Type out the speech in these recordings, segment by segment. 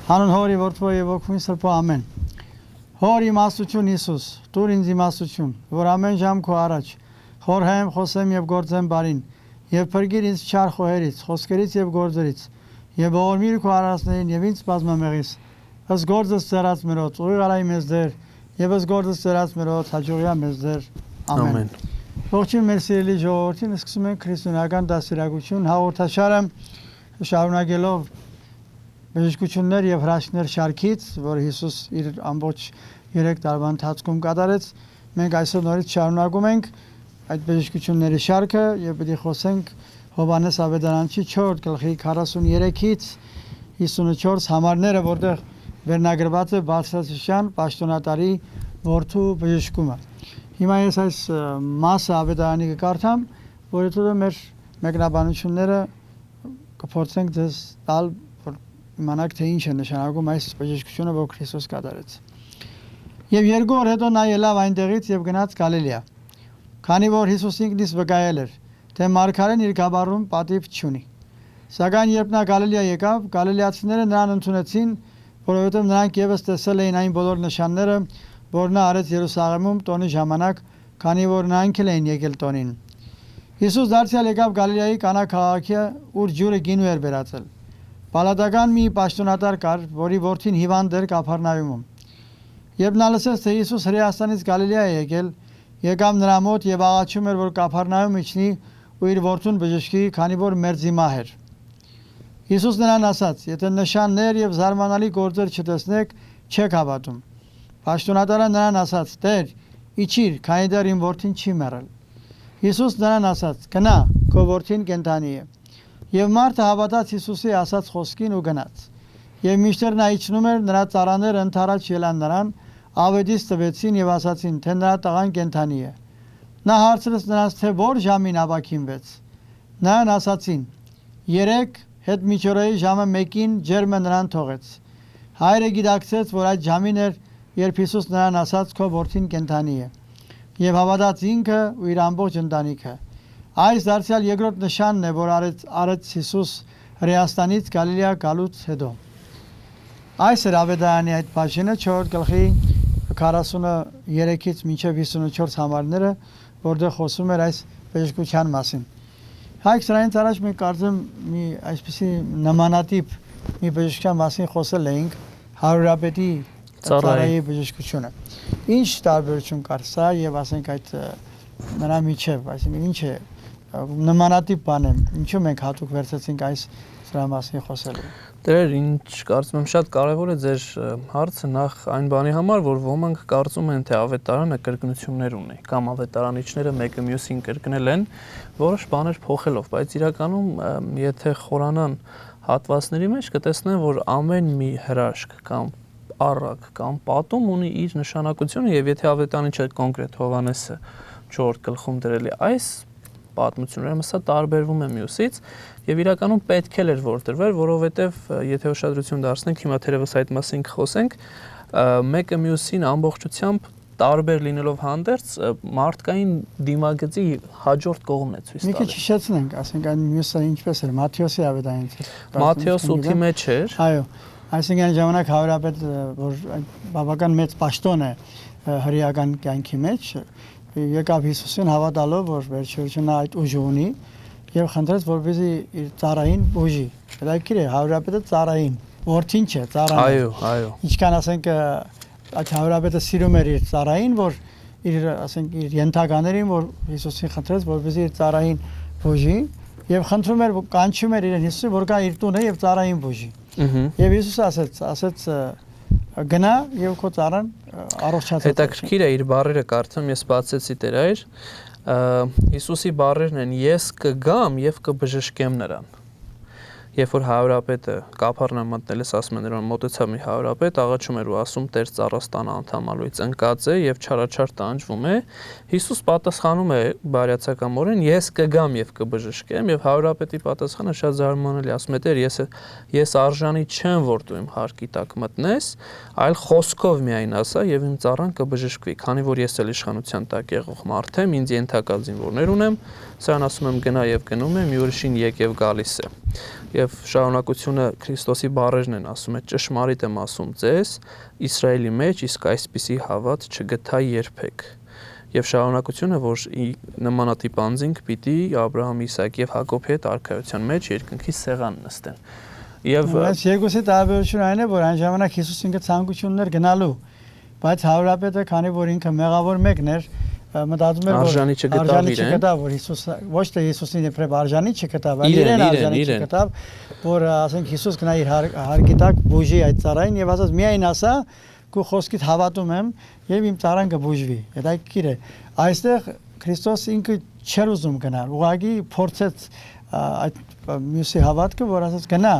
Հանուն Հորի Որդու եւ Ոգու Սրբո ամեն։ Հոր իմաստություն Հիսուս, դուր ինձ իմաստություն, որ ամեն ժամ քո առաջ խորհեմ, խոսեմ եւ գործեմ բարին, եւ փրկիր ինձ չար խոհերից, խոսքերից եւ գործերից, եւ ողորմիր քո արարածներին եւ ինձ բազմամեղից։ Ըստ գործս ծերած մերոց, ուղի գալայի մեզ դեր, եւ ըստ գործս ծերած մերոց հաջողիա մեզ դեր։ Ամեն։ Ողջույն մեր սիրելի ժողովրդին, սկսում ենք քրիստոնեական դասերակցություն հաղորդաշարը շարունակելով բժշկություններ եւ հրաշքներ շարքից, որ Հիսուս իր ամբողջ 3 տարվա ընթացքում կատարեց, մենք այսօր նորից շարունակում ենք այդ բժշկությունների շարքը եւ պետք է խոսենք Հովհաննես Ավետարանչի 4 գլխի 43-ից 54 համարները, որտեղ վերնագրված է Բարձրաստիճան պաշտոնատարի որդու բժշկումը։ Հիմա ես այս մասը Ավետարանի կկարդամ, որ հետո մեր մեկնաբանությունները կփորձենք դες տալ իմանաք թե ինչ է նշանակում այս բժշկությունը, որ Քրիստոս կատարեց։ Եվ 2 օր հետո նա ելավ այնտեղից եւ գնաց Գալիլեա, քանի որ Հիսուս ինքն իսկ վկայել էր, թե մարգարեն իր գավառում պատիվ չունի։ Սակայն երբ նա Գալիլեա եկավ, գալիլեացիները նրան ընդունեցին, որովհետեւ նրանք եւս տեսել էին այն բոլոր նշանները, որ նա արեց Երուսաղեմում տոնի ժամանակ, քանի որ նրանք էլ էին եկել տոնին։ Հիսուս դարձյալ եկավ Գալիլեայի Կանա քաղաքի, ուր ջուրը գինու էր վերածել։ Պալատական մի պաշտոնատար կար, որի որդին հիվանդ էր Կափառնայումում։ Երբ նա լսեց, թե Հիսուս Հրեաստանից Գալիլեա է եկել, եկավ նրա մոտ եւ աղաչում էր, որ Կափառնայում իջնի ու իր որդուն բժշկի, քանի որ մերձի մահ էր։ Հիսուս նրան ասաց. «Եթե նշաններ եւ զարմանալի գործեր չտեսնեք, չեք հավատում»։ Պաշտոնատարը նրան ասաց. «Տեր, իջիր, քանի դեռ իմ որդին չի մեռել»։ Հիսուս նրան ասաց. «Գնա, քո որդին կենդանի է»։ Եվ մարդը հավատաց Հիսուսի ասած խոսքին ու գնաց։ Եվ մինչդեռ նա իջնում էր, նրա ծառաները ընդառաջ ելան նրան, ավետից տվեցին եւ ասացին, թե նրա տղան կենդանի է։ Նա հարցրեց նրանց, թե որ ժամին ապաքինվեց։ Նրան ասացին. 3 հետ միջօրեի ժամը 1-ին ջերմը նրան թողեց։ Հայրը գիտակցեց, որ այդ ժամին էր, երբ Հիսուս նրան ասաց, քո որդին կենդանի է։ Եվ հավատաց ինքը ու իր ամբողջ ընտանիքը։ Այս դարձյալ երկրորդ նշանն է, որ արեց Հիսուս Հրեաստանից Գալիլեա գալուց հետո։ Այս էր Ավետարանի այդ բաժինը 4 գլխի 43-ից մինչև 54 համարները, որտեղ խոսում էր այս բժշկության մասին։ Հայք սրանից առաջ մենք կարծեմ մի այսպիսի նմանատիպ մի բժշկության մասին խոսել էինք, հարուրապետի ծառայի բժշկությունը։ Ինչ տարբերություն կար սա եւ ասենք այդ նրա միջև, այսինքն ինչ է նմանատիպ բան է, ինչու մենք հատուկ վերցեցինք այս սրա մասին խոսելու։ Դեր ինչ կարծում եմ շատ կարևոր է ձեր հարցը նախ այն բանի համար, որ ոմանք կարծում են, թե ավետարանը կրկնություններ ունի, կամ ավետարանիչները մեկը մյուսին կրկնել են, որոշ բաներ փոխելով, բայց իրականում եթե խորանան հատվածների մեջ կտեսնեն, որ ամեն մի հրաշք կամ առակ կամ պատում ունի իր նշանակությունը եւ եթե ավետարանիչը կոնկրետ Հովհաննեսը 4 գլխում դրել է այս պատմությունները, սա տարբերվում է մյուսից եւ իրականում պետք էր որ դրվեր, որովհետեւ եթե ուշադրություն դարձնենք, հիմա թերևս այդ մասին կխոսենք, մեկը մյուսին ամբողջությամբ տարբեր լինելով հանդերձ մարդկային դիմագծի հաջորդ կողմն է ցույց տալիս։ Մի քիչ հիշեցնենք, ասենք այն մյուսը ինչպես էր, Մատթեոսի Ավետարանից։ Մատթեոս 8-ի մեջ էր։ Այո, այսինքն ժամանակ Հավրապետ, որ բավական մեծ պաշտոն է հրեական կյանքի մեջ, եկավ Հիսուսին հավատալով, որ վերջերությունը այդ ուժը ունի եւ խնդրեց, որպեսզի իր ծառային բուժի։ Հետաքրքիր է, Հավրապետը ծառային, որդին չէ, ծառան։ Այո, այո։ Ինչքան ասենք այդ Հավրապետը սիրում էր իր ծառային, որ իր ասենք իր ենթականերին, որ Հիսուսին խնդրեց, որպեսզի իր ծառային բուժի եւ խնդրում էր, կանչում էր իրեն Հիսուսին, որ գա իր տունը եւ ծառային բուժի։ Եվ Հիսուսը ասեց գնա եւ քո ծառան առողջացած։ Հետաքրքիր է իր բառերը կարդամ, ես բացեցի դեր այր։ Հիսուսի բառերն են ես կգամ եւ կբժշկեմ նրան։ Երբ որ Հավրապետը Կափառնայում մտնել է, ասում են նրան մոտեցավ մի Հավրապետ, աղաչում էր ու ասում Տեր ծառաս տանը անդամալույց ընկած է եւ չարաչար տանջվում է, Հիսուս պատասխանում է բարյացակամորեն ես կգամ եւ կբժշկեմ եւ Հավրապետի պատասխանը շատ զարմանալի, ասում է Տեր ես արժանի չեմ, որ դու իմ հարկի տակ մտնես, այլ խոսքով միայն ասա եւ իմ ծառան կբժշկվի, քանի որ ես էլ իշխանության տակ եղող մարդ եմ, ինձ ենթակա զինվորներ ունեմ, սրան ասում եմ գնա եւ գնում եմ, մի ուրիշին եկ եւ գալիս է։ Եվ շարունակությունը Քրիստոսի բառերն են ասում է ճշմարիտ եմ ասում ձեզ Իսրայելի մեջ իսկ այսպիսի հավատ չգտա երբեք։ Եվ շարունակությունը որ նմանատիպ անձինք պիտի Աբրահամ, Իսահակ եւ Հակոբի հետ արքայության մեջ երկնքի սեղան նստեն։ Եվ այս երկուսի տարբերությունը այն է, որ այն ժամանակ Հիսուս ինքը ցանկություններ գնալու, բայց հարուրապետը, քանի որ ինքը մեղավոր մեկն էր, մտածում էր, որ արժանի չգտավ, որ Հիսուս ոչ թե Հիսուսին իբրև արժանի չգտավ, այլ իրեն արժանի չգտավ, որ ասենք Հիսուս գնա իր հարկի տակ բուժի այդ ծառային եւ ասած միայն ասա քո խոսքիդ հավատում եմ եւ իմ ծառան կբուժվի։ Հետաքրքիր է։ Այստեղ Քրիստոս ինքը չէր ուզում գնալ, ուղղակի փորձեց այդ մյուսի հավատքը, որ ասած գնա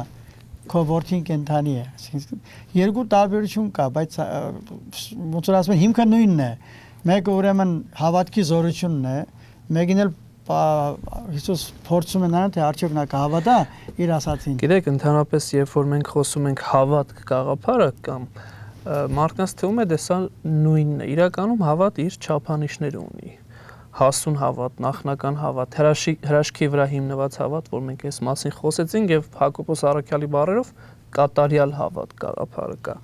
քո որդին կենթանի է։ Երկու տարբերություն կա, բայց ոնց որ ասում են հիմքը նույնն է։ Մեկը ուրեմն հավատքի զորությունն է, մեկին էլ Հիսուս փորձում է նրան թե արդյոք նա կհավատա իր ասածին։ Գիտեք, ընդհանրապես երբ որ մենք խոսում ենք հավատք գաղափարը կամ մարդկանց թվում է դեսա նույնն է։ Իրականում հավատ իր չափանիշները ունի։ Հասուն հավատ, նախնական հավատ, հրաշքի վրա հիմնված հավատ, որ մենք այս մասին խոսեցինք եւ Հակոբոս առաքյալի բառերով կատարյալ հավատ գաղափարը կա։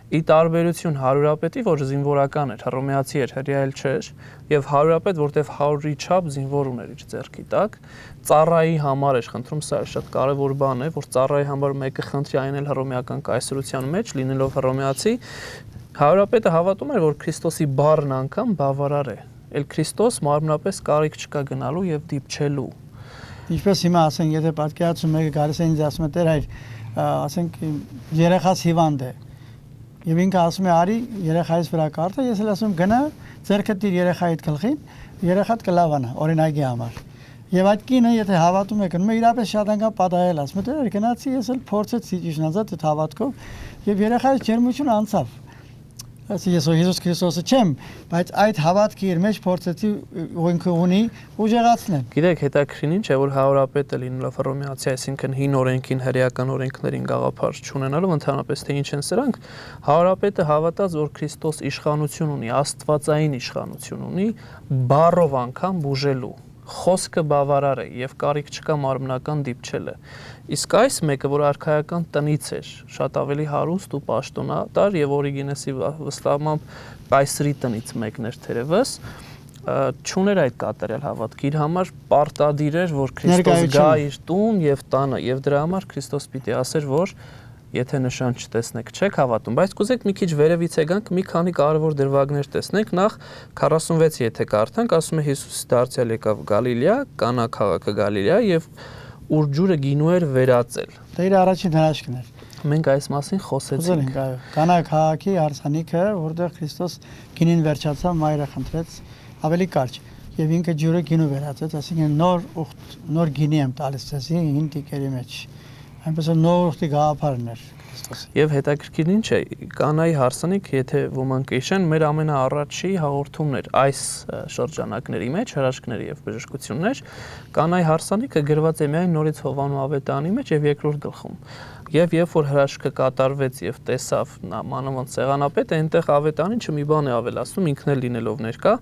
Ի տարբերություն հարուրապետի, որ զինվորական էր, հռոմեացի էր, հրեայել չէր, եւ հարուրապետ, որտեվ 100-ի չափ զինվոր ուներ իր ձեռքի տակ, ծառայի համար էր, խնդրում, սա շատ կարեւոր բան է, որ ծառայի համար մեկը խնդրի այն էլ հռոմեական կայսրության մեջ, լինելով հռոմեացի, հարուրապետը հավատում էր, որ Քրիստոսի բառն անգամ բավարար է, ել Քրիստոս մարմնապես կարիք չկա գնալու եւ դիպչելու։ Ինչպես հիմա ասենք, եթե պատկերացում մեկը գալիս է ինձ ասում է Տեր հայր, ասենք երեխաս հիվանդ է։ Եվ ինքը ասում է արի երեխայից վրա կարտա, ես էլ ասում գնա ձեռքդ դիր երեխայիդ գլխին, երեխան կլավանա օրինակի համար։ Եվ այդ կինը եթե հավատում է գնում է իրապես շատ անգամ պատահել ասում է Տեր գնացի ես էլ փորձեցի ճիշտանացած այդ հավատքով եւ երեխայից ջերմություն անցավ։ Ես Հիսուս Քրիստոսը չեմ, բայց այդ հավատքը իր մեջ փորձեցի ինքը ունի ուժեղացնել։ Գիտեք, հետաքրքրին ինչ է, որ հարուրապետը լինելով հռոմեացի, այսինքն հին օրենքին, հրեական օրենքներին գաղափար չունենալով, ընդհանրապես թե ինչ են սրանք, հարուրապետը հավատաց, որ Քրիստոս իշխանություն ունի, աստվածային իշխանություն ունի, բառով անգամ բուժելու։ Խոսքը բավարար է եւ կարիք չկա մարմնական դիպչելը։ Իսկ այս մեկը, որ արքայական տնից էր, շատ ավելի հարուստ ու պաշտոնատար եւ Օրիգենեսի վստահությամբ կայսրի տնից մեկն էր թերևս, չուներ այդ կատարյալ հավատքը։ Իր համար պարտադիր էր, որ Քրիստոս գա իր տուն եւ տանը եւ դրա համար Քրիստոս պիտի ասեր, որ եթե նշան չտեսնեք, չեք հավատում, բայց կուզեք մի քիչ վերևից եկանք, մի քանի կարևոր դրվագներ տեսնենք, նախ 46 եթե կարդանք, ասում է Հիսուս դարձյալ եկավ Գալիլեա, Կանա քաղաքը Գալիլեա եւ ուր ջուրը գինու էր վերածել։ Դա իր առաջին հրաշքն էր։ Մենք այս մասին խոսեցինք։ Այո, Կանա քաղաքի հարսանիքը, որտեղ Քրիստոս գինին վերջացավ, մայրը խնդրեց ավելի կարճ եւ ինքը ջուրը գինու վերածեց, ասինքն նոր գինի եմ տալիս ցեզի հին տիկերի մեջ։ Այնպես որ նոր ուխտի գաղափարն էր Քրիստոսի։ Եվ հետաքրքիրն ինչ է, Կանայի հարսանիք, եթե ոմանք իշեն, մեր ամենաառաջի հաղորդումն էր այս շրջանակների մեջ, հրաշքների եւ բժշկություններ, Կանայի հարսանիքը գրված է միայն նորից Հովանու ավետարանի մեջ եւ երկրորդ գլխում։ Եվ երբ որ հրաշքը կատարվեց եւ տեսավ մանավանդ սեղանապետը, այնտեղ ավետարին մի բան է ավելացնում, ինքն էլ լինելով ներկա,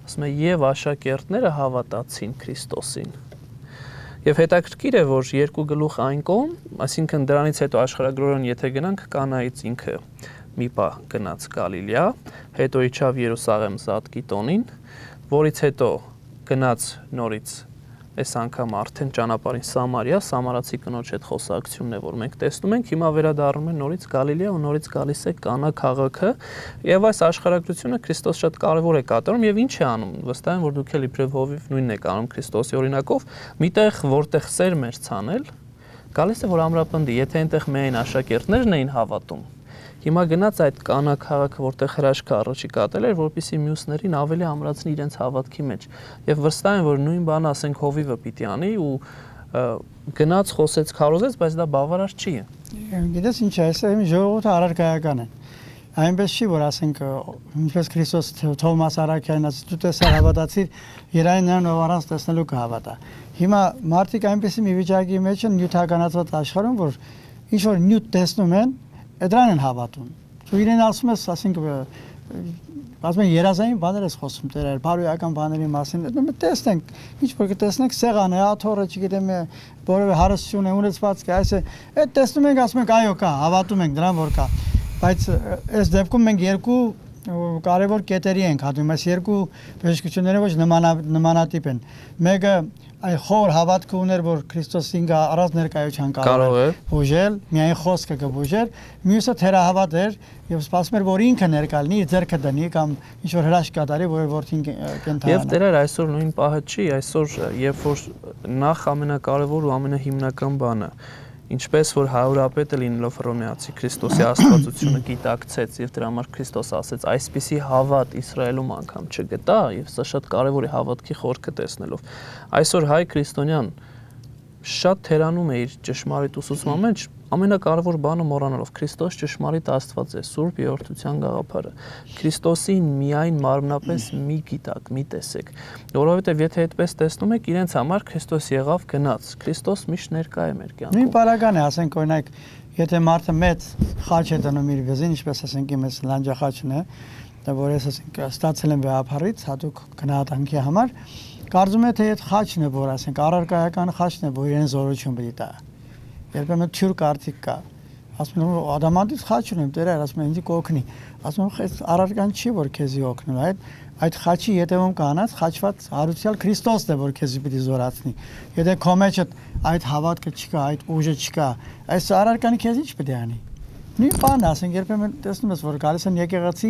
ասում է եւ աշակերտները հավատացին Քրիստոսին։ Եվ հետաքրքիր է, որ երկու գլուխ այն կողմ, այսինքն դրանից հետո աշխարհագրորեն եթե գնանք Կանայից ինքը մի պահ գնաց Գալիլեա, հետո իջավ Երուսաղեմ Զատկի տոնին, որից հետո գնաց նորից այս անգամ արդեն ճանապարհին Սամարիա, Սամարացի կնոջ հետ խոսակցությունն է, որ մենք տեսնում ենք, հիմա վերադառնում է նորից Գալիլեա ու նորից գալիս է Կանա քաղաքը, եւ այս աշխարհագրությունը Քրիստոս շատ կարեւոր է կատարում եւ ինչ է անում, վստահ եմ, որ դուք էլ իբրև հովիվ նույնն եք անում Քրիստոսի օրինակով, միտեղ որտեղ սեր մեր ցանել, գալիս է որ ամրապնդի, եթե այնտեղ միայն աշակերտներն էին հավատում, հիմա գնաց այդ Կանա քաղաքը, որտեղ հրաշքը առաջի կատել էր, որպեսզի մյուսներին ավելի ամրացնի իրենց հավատքի մեջ։ Եվ վստահ եմ, որ նույն բանը ասենք հովիվը պիտի անի ու գնաց խոսեց, քարոզեց, բայց դա բավարար չի։ Գիտես ինչ է, այսօր ժողովուրդը առարկայական է։ Այնպես չի, որ ասենք ինչպես Քրիստոս Թովմաս Արաքյանն ասաց, դու տեսար հավատացիր, երայն նրան ով առանց տեսնելու կհավատա։ Հիմա մարդիկ այնպեսի մի վիճակի մեջ են նյութականացված աշխարհում, որ ինչ որ նյութ տեսնում են, դրան են հավատում։ Դու իրեն ասում ես, ասենք ասում են երազային բաներ ես խոսում Տեր, բարոյական բաների մասին։ Մենք տեսնենք, ինչ որ կտեսնենք սեղանը, աթոռը, չգիտեմ, որևէ հարստություն է ունեցվածք է, այս է, այդ տեսնում ենք, ասում ենք այո կա, հավատում ենք դրան որ կա։ Բայց այս դեպքում մենք երկու կարևոր կետերի ենք հատում, այս երկու բժշկությունները ոչ նմանատիպ են։ Մեկը այ խոր հավատք ուներ, որ Քրիստոսին առանց ներկայության կարող է բուժել, միայն խոսքը կբուժեր, մյուսը թերահավատ էր եւ սպասում էր, որ ինքը ներկա լինի, ձեռքը դնի կամ ինչ որ հրաշք կատարի, որ որդին կենթանա։ Եվ Տերեր այսօր նույն պահը չի, այսօր երբ որ նախ ամենակարևոր ու ամենահիմնական բանը ինչպես որ հարուրապետը լինելով հռոմեացի Քրիստոսի աստվածությունը գիտակցեց եւ դրա համար Քրիստոս ասեց այսպիսի հավատ Իսրայելում անգամ չգտա եւ սա շատ կարեւոր է հավատքի խորքը տեսնելով այսօր հայ քրիստոնյան շատ թերանում է իր ճշմարիտ ուսուցման մեջ ամենակարևոր բանը մոռանալով Քրիստոս ճշմարիտ Աստված է Սուրբ Երրորդության գաղափարը Քրիստոսին միայն մարմնապես մի գիտակ մի տեսեք որովհետեւ եթե այդպես տեսնում եք իրենց համար Քրիստոս եղավ գնաց Քրիստոս միշտ ներկա է մեր կյանքում նույն բaragան է ասենք օրինակ եթե մարդը մեծ խաչ է դնում իր վզին ինչպես ասենք իմ այս լանջախաչն է դա որ ես ասենք ստացել եմ վեհապարից հատուկ գնահատանքի համար կարծում եմ թե այդ խաչն է որ ասենք առարկայական խաչն է որ իրեն զորություն պետք է տա երբեմն թյուր կարծիք կա ասում եմ ադամանդից խաչ ունեմ Տեր ասում եմ ինձ կօգնի ասում եմ այս առարկան չի որ քեզի օգնում այդ խաչի ետևում կանած խաչված հարուցյալ Քրիստոսն է որ քեզի պիտի զորացնի եթե քո մեջ այդ հավատքը չկա այդ ուժը չկա այս առարկանը քեզ ինչ պետք է անի նույն բանն ասենք երբեմն տեսնում ես որ գալիս են եկեղեցի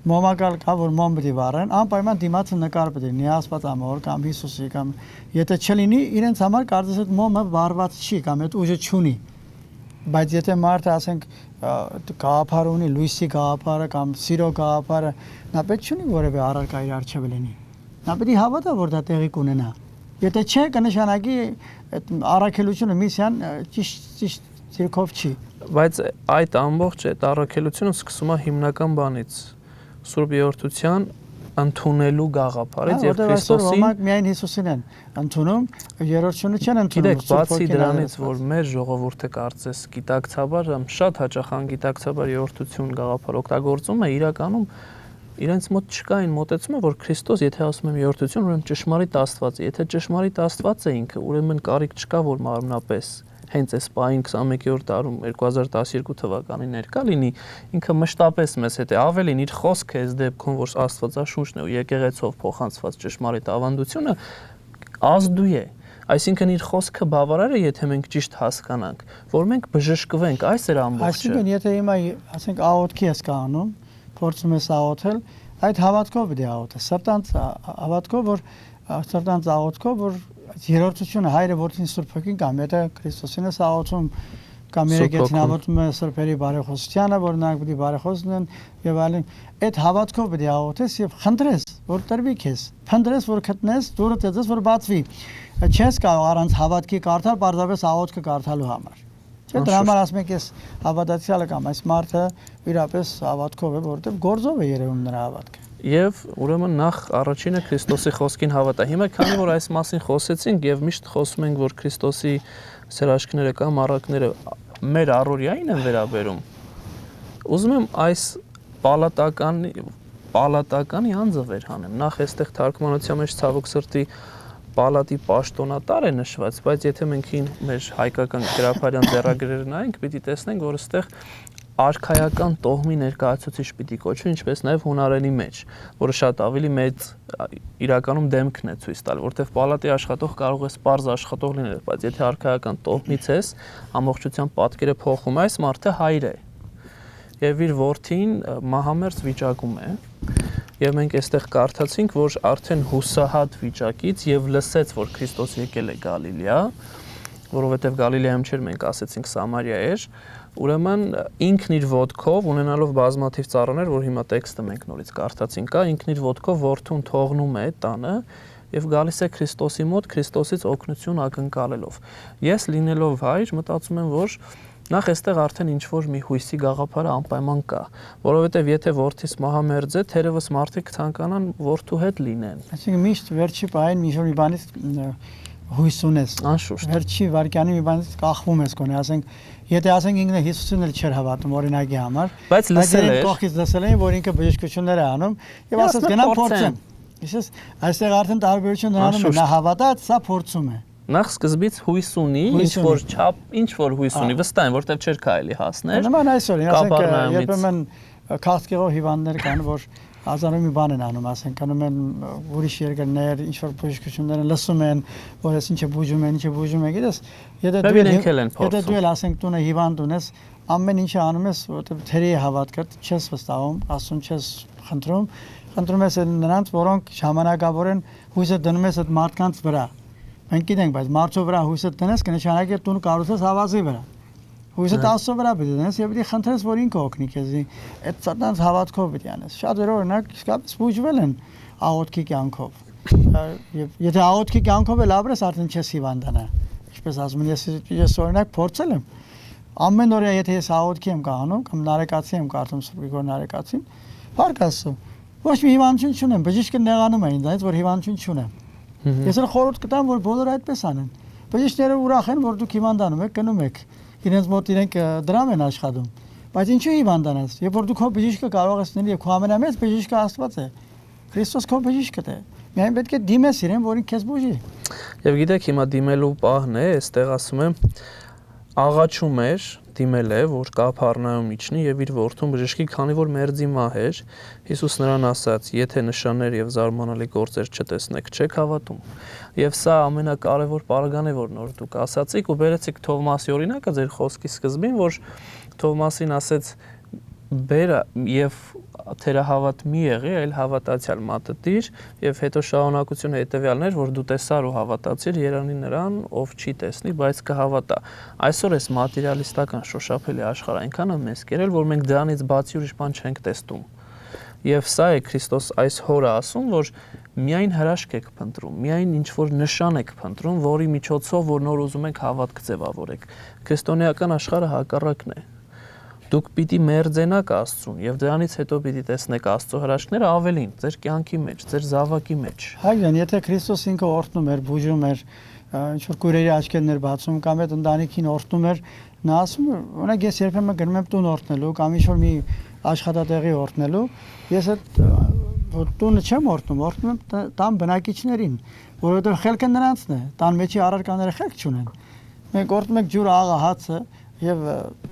մոմակալ կա որ մոմ պետք է վառեն անպայման դիմացը նկար պետք է լինի Աստված ամոր կամ Հիսուսի կամ եթե չլինի իրենց համար կարծես այդ մոմը վառված չի կամ այդ ուժը չունի բայց եթե մարդը ասենք գաղափար ունի լույսի գաղափարը կամ սիրո գաղափարը նա պետք չունի որևէ առարկա իր առջև լինի նա պետք է հավատա որ դա տեղի կունենա եթե չէ կնշանակի այդ առաքելությունը միսիան ճիշտ ցիրկով չի բայց այդ ամբողջ այդ առաքելությունը սկսում է հիմնական բանից Սուրբ Երրորդության ընդունելու գաղափարից եւ Քրիստոսին միայն Հիսուսին են ընդունում երրորդությունը չեն ընդունում գիտեք բացի դրանից որ մեր ժողովուրդը կարծես գիտակցաբար շատ հաճախ անգիտակցաբար երրորդություն գաղափար օգտագործում է իրականում իրենց մոտ չկա այն մոտեցումը որ Քրիստոս եթե ասում եմ երրորդություն ուրեմն ճշմարիտ Աստված է եթե ճշմարիտ Աստված է ինքը ուրեմն կարիք չկա որ մարմնապես հենց այս պահին 21-րդ դարում 2012 թվականին ներկա լինի ինքը մշտապես մեզ հետ է ավելին իր խոսքը այս դեպքում որ Աստվածաշունչն է ու եկեղեցով փոխանցված ճշմարիտ ավանդությունը ազդու է այսինքն իր խոսքը բավարար է եթե մենք ճիշտ հասկանանք որ մենք բժշկվենք այս էր ամբողջը այսինքն եթե հիմա ասենք աղոթքի ես կանում փորձում ես աղոթել այդ հավատքով պետք է աղոթես սրտանց հավատքով որ սրտանց աղոթքով որ երրորդությունը հայրը որդին Սուրբ Հոգին կամ եթե Քրիստոսին է աղոթում կամ եկեղեցին աղոթում է Սրբերի բարեխոսությանը որ նրանք պետք է բարեխոս լինեն եւ այլն այդ հավատքով պետք է աղոթես եւ խնդրես որ տրվի քեզ փնտրես որ գտնես դուրը ծեծես որ բացվի չես կարող առանց հավատքի կարդալ բարձրապես աղոթքը կարդալու համար չէ դրա համար ասում եք ես հավատացյալը կամ այս մարդը իրապես հավատքով է որովհետեւ գործով է երևում նրա հավատքը Եվ ուրեմն նախ առաջինը Քրիստոսի խոսքին հավատա։ Հիմա քանի որ այս մասին խոսեցինք եւ միշտ խոսում ենք որ Քրիստոսի սերաշքները կամ առակները մեր առօրյային են վերաբերում։ Ուզում եմ այս պալատականի անձը վերհանեմ։ Նախ այստեղ թարգմանության մեջ ցավոք սրտի պալատի պաշտոնատար է նշված, բայց եթե մենք մեր հայկական գրաբարյան ձեռագրերը նայենք, պիտի տեսնենք, որ այստեղ արքայական տոհմի ներկայացուցիչ պիտի կոչվի, ինչպես նաև հունարենի մեջ, որը շատ ավելի մեծ իրականում դեմքն է ցույց տալ, որտեղ պալատի աշխատող կարող է սպառզ աշխատող լինել, բայց եթե արքայական տոհմից ես, ամբողջությամբ պատկերը փոխում է, այս մարդը հայր է։ Եվ իր որդին մահամերձ վիճակում է։ Եվ մենք այստեղ կարդացինք, որ արդեն հուսահատ վիճակից եւ լսեց, որ Քրիստոս եկել է Գալիլեա, որովհետեւ Գալիլեայում չէր, մենք ասեցինք Սամարիա էր, ուրեմն ինքն իր ոտքով ունենալով բազմաթիվ ծառաներ, որ հիմա տեքստը մենք նորից կարդացինք, կա ինքն իր ոտքով որդուն թողնում է տանը եւ գալիս է Քրիստոսի մոտ, Քրիստոսից օգնություն ակնկալելով։ Ես լինելով հայր մտածում եմ, որ նախ այստեղ արդեն ինչ որ մի հույսի գաղափարը անպայման կա, որովհետև եթե որդիս մահամերձ է, թերևս մարդիկ ցանկանան որդու հետ լինեն։ Այսինքն միշտ վերջի պահին մի բանից հույս ունես։ Անշուշտ։ Վերջի վարկյանի մի բանից կախվում ես գոնե, ասենք, եթե ասենք ինքն Հիսուսին էլ չէր հավատում օրինակի համար, Բայց լսել էր։ Կողքից լսել էին, որ ինքը բժշկություններ է անում, եւ ասած գնամ փորձեմ։ Իսկ այստեղ արդեն տարբերություն նրանում է, նա հավատաց, սա փորձում է։ Նախ սկզբից հույս ունի, ինչ որ հույս ունի, վստահ եմ, որտեվ չէր կարելի հասնել։ Նման այսօր, ասենք, երբեմն քաղցկեղով հիվանդներ կան, որ ազարու մի բան են անում, ասենք, անում են ուրիշ երկրներ, ինչ որ բժշկություններ են, լսում են, որ ես ինչը բուժում են, գիտես, եթե դու էլ ասենք տունը հիվանդ ունես, ամեն ինչը անում ես, որտեղ թերի հավատքը չես վստահում, ասում չես խնդրում ես նրանց, որոնք ժամանակավոր են, հույսը դնում ես այդ մարդկանց վրա։ Մենք գիտենք, բայց մարդու վրա հույսը դնես, կնշանակի տուն կառուցես հավատի վրա։ Հույսը Աստծո վրա պետք է դնես եւ պետք է խնդրես, որ ինքը օգնի քեզ։ Այդ սատանաց հավատքով պետք է անես։ Շատ օրինակ իսկապես բուժվել են աղոթքի կյանքով։ Եվ եթե աղոթքի կյանքով էլ ապրես, արդեն չես հիվանդանա։ Ինչպես ասում են, ես օրինակ փորձել եմ։ Ամեն օր եթե ես աղոթքի եմ կանում, կամ նարեկացի եմ կարդում Սուրբ Գրքով նարեկացին, փառք Աստծո։ Ոչ մի հիվանդություն չունեմ, բժիշկը նեղանում է ինձ, որ հիվանդություն չունեմ։ Ես էլ խորհուրդ կտամ, որ բոլորը այդպես անեն։ Բժիշկները ուրախ են, որ դուք հիվանդանում եք, գնում եք։ Իրենց մոտ իրենք դրամ են աշխատում։ Բայց ինչու հիվանդանաս։ Երբ որ դու քո բժիշկը կարող ես լինել եւ քո ամենամեծ բժիշկը Աստված է։ Քրիստոս քո բժիշկն է։ Միայն պետք է դիմես իրեն, որ ինքը քեզ բուժի։ Եվ գիտեք, հիմա դիմելու պահն է, այստեղ ասում եմ, աղաչում էր, դիմել է, որ Կափառնայում իջնի եւ իր որդուն բժշկի, քանի որ մերձի մահ էր։ Հիսուս նրան ասաց. «Եթե նշաններ եւ զարմանալի գործեր չտեսնեք, չեք հավատում»։ Եվ սա ամենակարևոր պարագան է, որ նոր դուք ասացիք ու բերեցիք Թովմասի օրինակը ձեր խոսքի սկզբին, որ Թովմասին ասեց. «Բեր եւ թերահավատ մի եղի, այլ հավատացյալ մատտիր», եւ հետո շարունակությունը հետեւյալն էր, որ դու տեսար ու հավատացիր, երանի նրան, ով չի տեսնի, բայց կհավատա։ Այսօր էս մատերիալիստական շոշափելի աշխարհը այնքան է մեզ կերել, որ մենք դրանից բացի ուրիշ բան չենք տեսնում։ Եվ սա է Քրիստոս այս հորը ասում, որ միայն հրաշք եք փնտրում, միայն ինչ որ նշան եք փնտրում, որի միջոցով որ նոր ուզում եք հավատք ձևավորեք։ Քրիստոնեական աշխարհը հակառակն է։ Դուք պիտի մերձենաք Աստծուն եւ դրանից հետո պիտի տեսնեք Աստծո հրաշքները ավելին, ձեր կյանքի մեջ, ձեր զավակի մեջ։ Հայրեն, եթե Քրիստոս ինքը օրհնում էր, բուժում էր, ինչ որ քույրերի աչքերներ բացում կամ այդ ընտանիքին օրհնում էր, նա ասում է, օրինակ ես երբեմն գնում եմ տուն օրհնելու կամ ինչ որ մի աշխատատեղի օրհնելու, ես այդ տունը չեմ օրհնում եմ տան բնակիչներին, որովհետեւ խելքը նրանցն է, տան մեջի առարկաները խելք չունեն։ Մենք օրհնում ենք ջուրը, աղը, հացը եւ